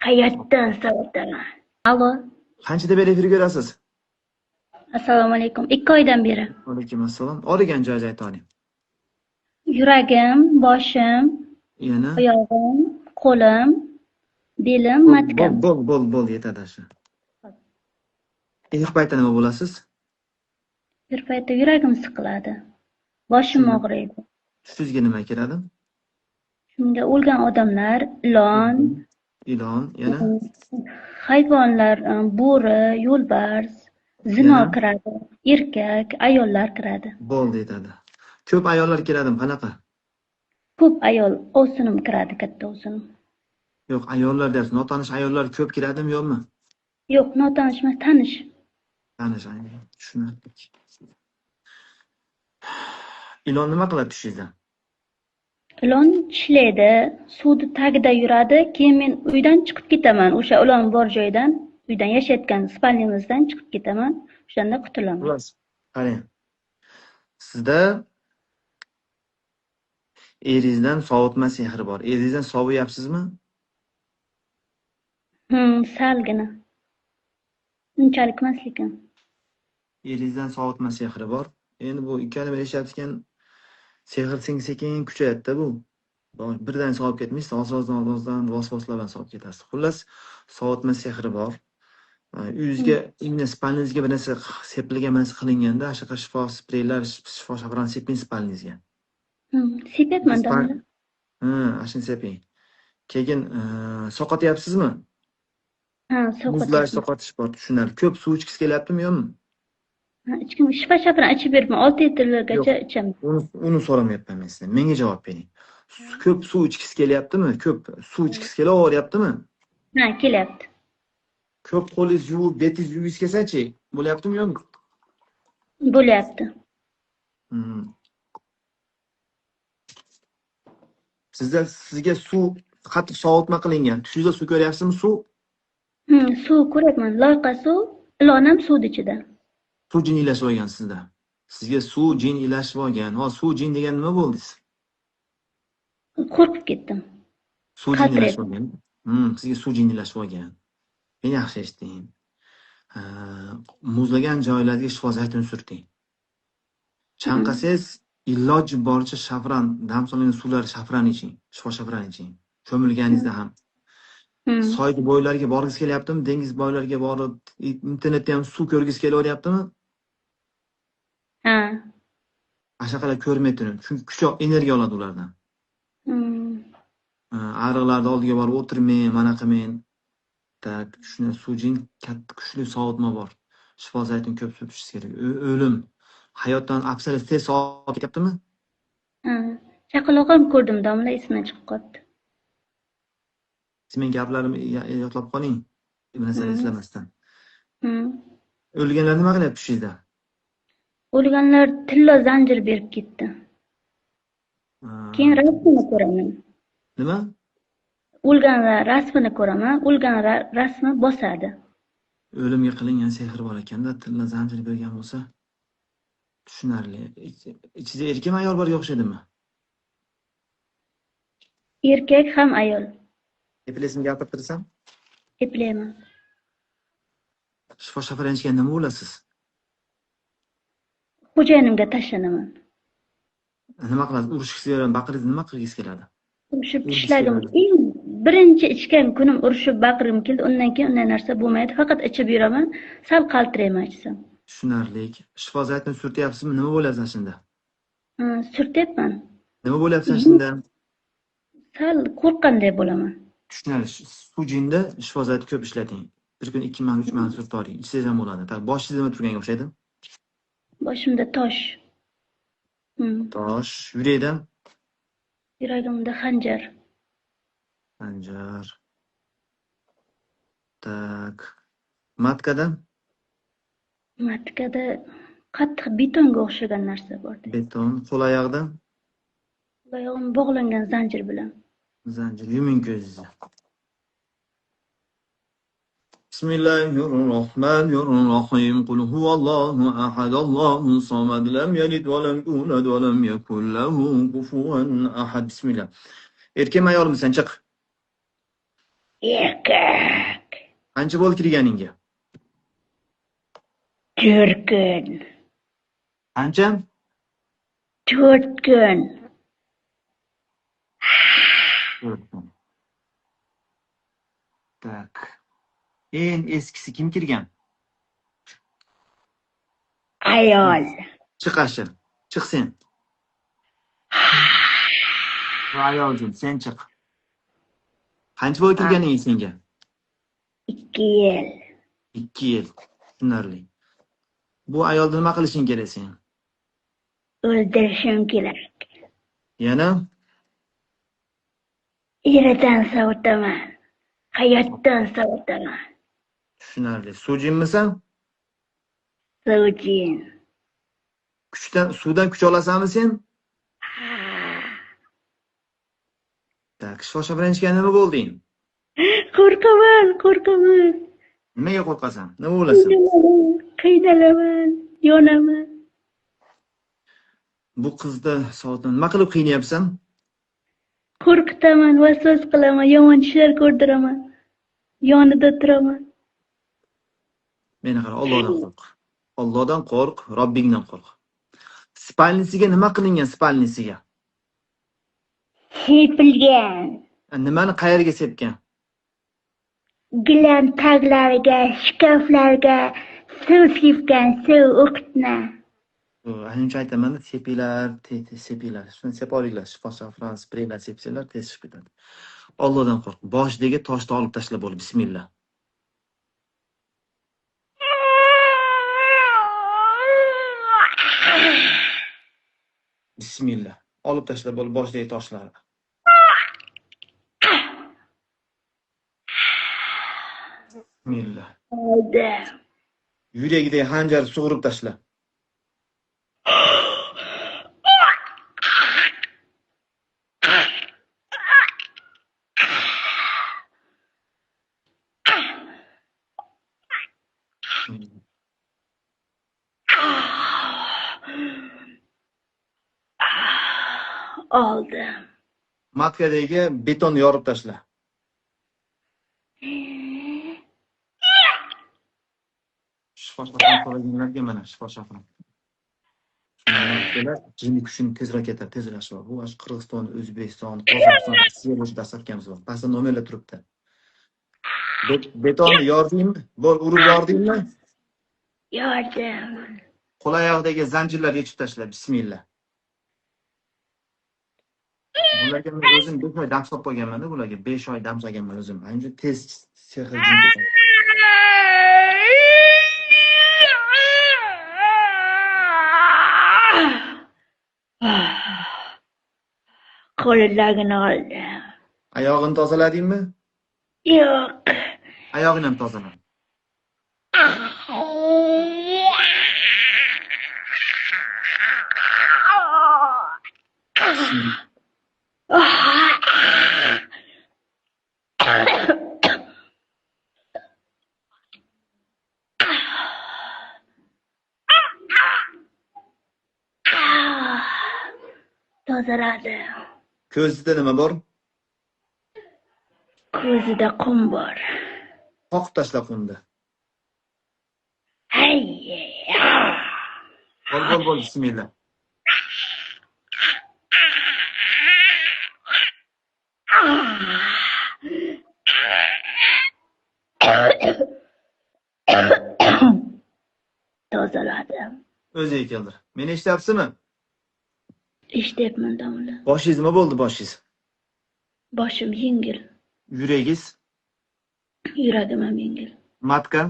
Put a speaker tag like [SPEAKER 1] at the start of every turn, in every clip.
[SPEAKER 1] Hayotdan sovuqdaman. Allo,
[SPEAKER 2] Qanchada beri efirga ko'rasiz?
[SPEAKER 1] assalomu alaykum. 2 oydan beri.
[SPEAKER 2] Alaykum assalom. Og'rigan joyingizni aytib oling.
[SPEAKER 1] Yuragim, boshim,
[SPEAKER 2] Yana
[SPEAKER 1] oyog'im, qo'lim, belim, matkam.
[SPEAKER 2] bo'l yetadi shu. Ilk paytda nima bo'lasiz?
[SPEAKER 1] Bir paytda yuragim siqiladi. Boshim
[SPEAKER 2] Shunda
[SPEAKER 1] og'riydi.
[SPEAKER 2] tushingizga nima kiradi?
[SPEAKER 1] Shunga o'lgan odamlar, ilon,
[SPEAKER 2] Ilon, yana
[SPEAKER 1] hayvonlar, bo'ri, yo'lbars, zino
[SPEAKER 2] yana
[SPEAKER 1] kiradi. Erkak, ayollar kiradi.
[SPEAKER 2] bo'ldi yetadi. Ko'p ayollar keladimi? Qanaqa?
[SPEAKER 1] Ko'p ayol o'sinim kiradi, katta o'sinim.
[SPEAKER 2] Yo'q, ayollar deyapsiz. Notanish ayollar ko'p keladimi, yo'qmi?
[SPEAKER 1] Yo'q, notanish emas, tanish.
[SPEAKER 2] Tanish ayol. Tushunarli. Ilon nima qiladi tushingizda?
[SPEAKER 1] Ilon tishlaydi, suvni tagida yuradi, keyin men uydan chiqib ketaman. O'sha ilon bor joydan, uydan yashayotgan spalnimizdan chiqib ketaman. O'shanda qutulaman.
[SPEAKER 2] Xullas, qarang. Sizda eringizdan sovutma sehri bor. Eringizdan sovutyapsizmi?
[SPEAKER 1] Salgina. Unchalik emas lekin.
[SPEAKER 2] Eringizdan sovutma sehri bor. Endi bu ikkalamiz yashayotgan sehr sekin kuchayadi-da bu. Birdan sovib ketmaysiz, oz-ozdan vos-voslar bilan sovib ketasiz. Xullas, sovutma sehri bor. Uyingizga, endi spalningizga bir narsa sepilgan emas qilinganda, shunaqa shifo spreylar, shifo shavran seping spalningizga.
[SPEAKER 1] Sepyapman domla.
[SPEAKER 2] Ashuni seping. Keyin soqotyapsizmi? Muzlash,
[SPEAKER 1] Sovqotyapman.
[SPEAKER 2] soqotish bor, tushunarli. Ko'p suv ichgisi kelyaptimi, yo'qmi?
[SPEAKER 1] Ichkim shifo shavran ichib berman. 6 litrgacha ichaman.
[SPEAKER 2] Uni so'ramayapman men sizdan. Menga javob bering. Ko'p suv ichgisi kelyaptimi? Ko'p suv ichgisi kelaveryaptimi?
[SPEAKER 1] Kelyapti.
[SPEAKER 2] Ko'p qo'lingiz yuvib, betingiz yuvingiz kelsa-chi, bo'lyaptimi yo'qmi?
[SPEAKER 1] Bo'lyapti.
[SPEAKER 2] Sizga suv qattiq sovutma qilingan. Tushingizda suv ko'ryapsizmi, suv?
[SPEAKER 1] Suv ko'ryapman. Loyqa suv, ilon ham suvni ichida.
[SPEAKER 2] Suv jinilashib olgan sizda. Sizga suv jin ilashib olgan. Suv jin degan nima bo'ldingiz?
[SPEAKER 1] Qo'rqib ketdim.
[SPEAKER 2] Suv jinilashib olgan. Sizga suv jinilashib olgan. Meni yaxshi eshiting. Muzlagan joylarga shifo zaytun surting. Chanqasangiz iloji boricha shafran, dam solingan suvlar shafran iching, shifo shafran iching. Cho'milganingizda ham. Soy bo'ylariga borgis kelyaptimi? Dengiz bo'ylariga borib, internetda ham suv ko'rgis kelaveryaptimi? Ashaqalar ko'rmay turing. Chunki kuch, energiya oladi ulardan. Ariqlarda oldiga borib o'tirmang, mana qilmang. Tak, shuni suvjin katta kuchli sovutma bor. Shifo zaytun ko'p sutishingiz kerak. O'lim, hayotdan absolut tez sovib ketyaptimi?
[SPEAKER 1] Chaqaloqim ko'rdim domla, esimdan chiqib qoldi.
[SPEAKER 2] Men gaplarimni yodlab qoling. Bu narsani eslamasdan. O'lganlar nima qilyapti tushingizda?
[SPEAKER 1] O'lganlar tilla zanjir berib ketdi. Keyin rasmini ko'raman.
[SPEAKER 2] Nima?
[SPEAKER 1] O'lganlar rasmini ko'raman, o'lganlar rasmi bosadi.
[SPEAKER 2] O'limga qilingan sehr bor ekanda, tilla zanjir bergan bo'lsa, tushunarli. Ichida erkak ayol borga o'xshaydimi?
[SPEAKER 1] Erkak ham ayol.
[SPEAKER 2] Epilasini gapirtirsam?
[SPEAKER 1] Eplayman.
[SPEAKER 2] Shifo shafar ichganda nima bo'lasiz?
[SPEAKER 1] Xo'jayinimga tashlanaman.
[SPEAKER 2] Nima qilasiz? Urishgisi keladi, baqiringiz nima qilgisi keladi?
[SPEAKER 1] Urishib tishlagim. Birinchi ichgan kunim urishib baqirgim keldi. Undan keyin unday narsa bo'lmaydi. Faqat ichib yuraman, sal qaltirayman ichsam.
[SPEAKER 2] Tushunarli. Shifo zaytun surtyapsizmi? Nima bo'lyapti shunda?
[SPEAKER 1] Surtyapman.
[SPEAKER 2] Nima bo'lyapti shunda?
[SPEAKER 1] Sal qo'rqqanday bo'laman.
[SPEAKER 2] Tushunarli. Sujinda shifo zaytun ko'p ishlating. Bir kun 2 man, 3 man surtoring. Ichsangiz ham bo'ladi. Boshingizda nima turganga o'xshaydi?
[SPEAKER 1] Boshimda tosh.
[SPEAKER 2] Tosh. Yurakda?
[SPEAKER 1] Yuragimda xanjar.
[SPEAKER 2] Xanjar. Tak. Matkada?
[SPEAKER 1] Matkada qattiq betonga o'xshagan narsa bor.
[SPEAKER 2] Beton. Qo'l oyoqda?
[SPEAKER 1] Oyog'im bog'langan zanjir bilan.
[SPEAKER 2] Zanjir. Yuming ko'zingizni. Bismillahirrohmanirrohim. Qul huvallohu ahad, Allohus samad, lam yalid va lam yulad va lam yakul lahu kufuwan ahad. Bismillah. Erkakmi ayolmi sen chiq?
[SPEAKER 1] Erkak.
[SPEAKER 2] Qancha bo'ldi kirganingga?
[SPEAKER 1] 4 kun.
[SPEAKER 2] Qancha?
[SPEAKER 1] 4 kun.
[SPEAKER 2] Tak. Eng eskisi kim kirgan?
[SPEAKER 1] Ayol.
[SPEAKER 2] Chiq ashir. Chiq sen. Bu ayoljon, sen chiq. Qancha bo'ldi kirganing senga?
[SPEAKER 1] 2 yil.
[SPEAKER 2] 2 yil. Tushunarli. Bu ayolni nima qilishing kerak sen?
[SPEAKER 1] O'ldirishim kerak.
[SPEAKER 2] Yana?
[SPEAKER 1] Eridan sovutaman. Hayotdan sovutaman.
[SPEAKER 2] Tushunarli. Suvjinmisan?
[SPEAKER 1] Sovjin.
[SPEAKER 2] Suvdan kuch olasanmi sen? Tak, shosha-bilan ichgan nima bo'lding?
[SPEAKER 1] Qo'rqaman.
[SPEAKER 2] Nimaga qo'rqasan? Nima bo'lasan?
[SPEAKER 1] Qiynalaman, yonaman.
[SPEAKER 2] Bu qizni soatni nima qilib qiynayapsan?
[SPEAKER 1] Qo'rqitaman, vasvas qilaman, yomon tushlar ko'rdiraman. Yonida turaman.
[SPEAKER 2] Meni qara, Allohdan qo'rq. Allohdan qo'rq, Robbingdan qo'rq. Spalnisiga nima qilingan spalnisiga?
[SPEAKER 1] Sepilgan.
[SPEAKER 2] Nimani qayerga sepgan?
[SPEAKER 1] Gilam taglariga, shkaflarga suv sepgan, suv o'qitma.
[SPEAKER 2] Ancha aytaman-da, sepilar. Shuni seporinglar, shifo-shafron, spreylar sepsanglar tez chiqib ketadi. Allohdan qo'rq. Boshidagi toshni olib tashlab bo'l, bismillah. Bismillah. Olib tashlab bo'l boshidagi toshlarni. Bismillah.
[SPEAKER 1] Oldi.
[SPEAKER 2] Yuragidagi xanjarni sug'urib tashla.
[SPEAKER 1] Oldim.
[SPEAKER 2] Matkadagi betonni yorib tashla. Shifo-shafron so'raganlarga mana shifo-shafron. Jinni kuchini tezroq ketadi, tezroq shifo. Bu Qirg'iziston, O'zbekiston, Qozog'iston, Rossiya bo'yicha dastlabkamiz bor. Pastda nomerlar turibdi. Betonni yordingmi? Bo'l, urib yordingmi?
[SPEAKER 1] Yordim.
[SPEAKER 2] Qo'l oyog'idagi zanjirlarni yechib tashla. Bismillah. Bularga men o'zim 5 oy dam solib qo'yganman-da, bularga 5 oy dam solganman o'zim. Ancha tez sehr jin ketadi.
[SPEAKER 1] Qo'llagini oldim.
[SPEAKER 2] Oyog'ini tozaladingmi?
[SPEAKER 1] Yo'q.
[SPEAKER 2] Oyog'ini ham tozala.
[SPEAKER 1] Tozaladi.
[SPEAKER 2] Ko'zida nima bor?
[SPEAKER 1] Ko'zida qum bor.
[SPEAKER 2] Qoqib tashla qumni. Bo'l, bismillah.
[SPEAKER 1] Tozaladi.
[SPEAKER 2] O'ziga keldir. Meni eshityapsizmi?
[SPEAKER 1] Eshityapman domla.
[SPEAKER 2] Boshingiz nima bo'ldi, boshingiz?
[SPEAKER 1] Boshim yengil.
[SPEAKER 2] Yuragingiz?
[SPEAKER 1] Yuragim ham yengil.
[SPEAKER 2] Matka?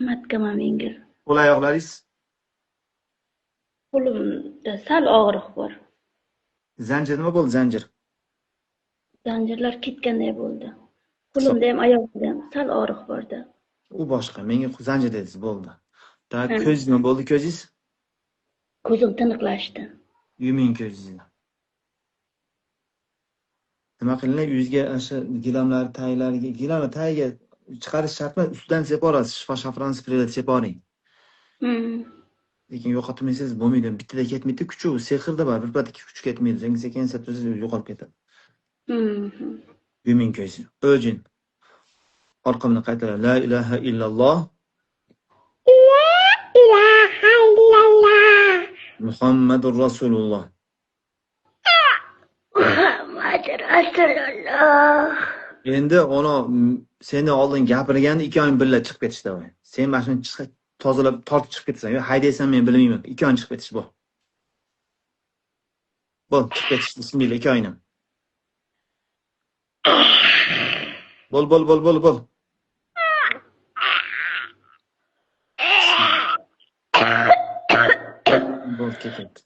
[SPEAKER 1] Matkam ham yengil.
[SPEAKER 2] Qo'l oyoqlaringiz?
[SPEAKER 1] Qo'limda sal og'riq bor.
[SPEAKER 2] Zanjir nima bo'ldi, zanjir?
[SPEAKER 1] Zanjirlar ketganday bo'ldi. Qo'limda ham oyog'imda ham sal og'riq bordi.
[SPEAKER 2] U boshqa. Menga zanjir dedingiz, bo'ldi. Tak, ko'zingiz nima bo'ldi, ko'zingiz?
[SPEAKER 1] Ko'zim tiniqlashdi.
[SPEAKER 2] Yuming ko'zingizni. Nima qilinglar, yuzga o'sha gilamlar, taglariga, gilamlar tagiga chiqarish shart emas, ustidan seporasiz, shifo-shafron spreylar seporing. Lekin yo'qotmaysiz, bo'lmaydi. Bittada ketmaydi, kuchi u sehrda bor, birpatga kuch ketmaydi. Sekin tursangiz yo'qolib ketadi. Yuming ko'zingizni. O'jin. orqamdan qaytalar. La ilaha illalloh
[SPEAKER 3] ilaha illallah.
[SPEAKER 2] Muhammadur Rasululloh.
[SPEAKER 3] Muhammad Rasululloh.
[SPEAKER 2] Endi seni oldin gapirganda ikkoving birga chiqib ketishdi. Sen mashinani tozalab tortib chiqib ketasan. Yo haydaysan men bilmayman. Ikkoving chiqib ketish bu. Bo'l, chiqib ketish bismillah ikkovingni. Bo'l. Bo'l, ketyapti.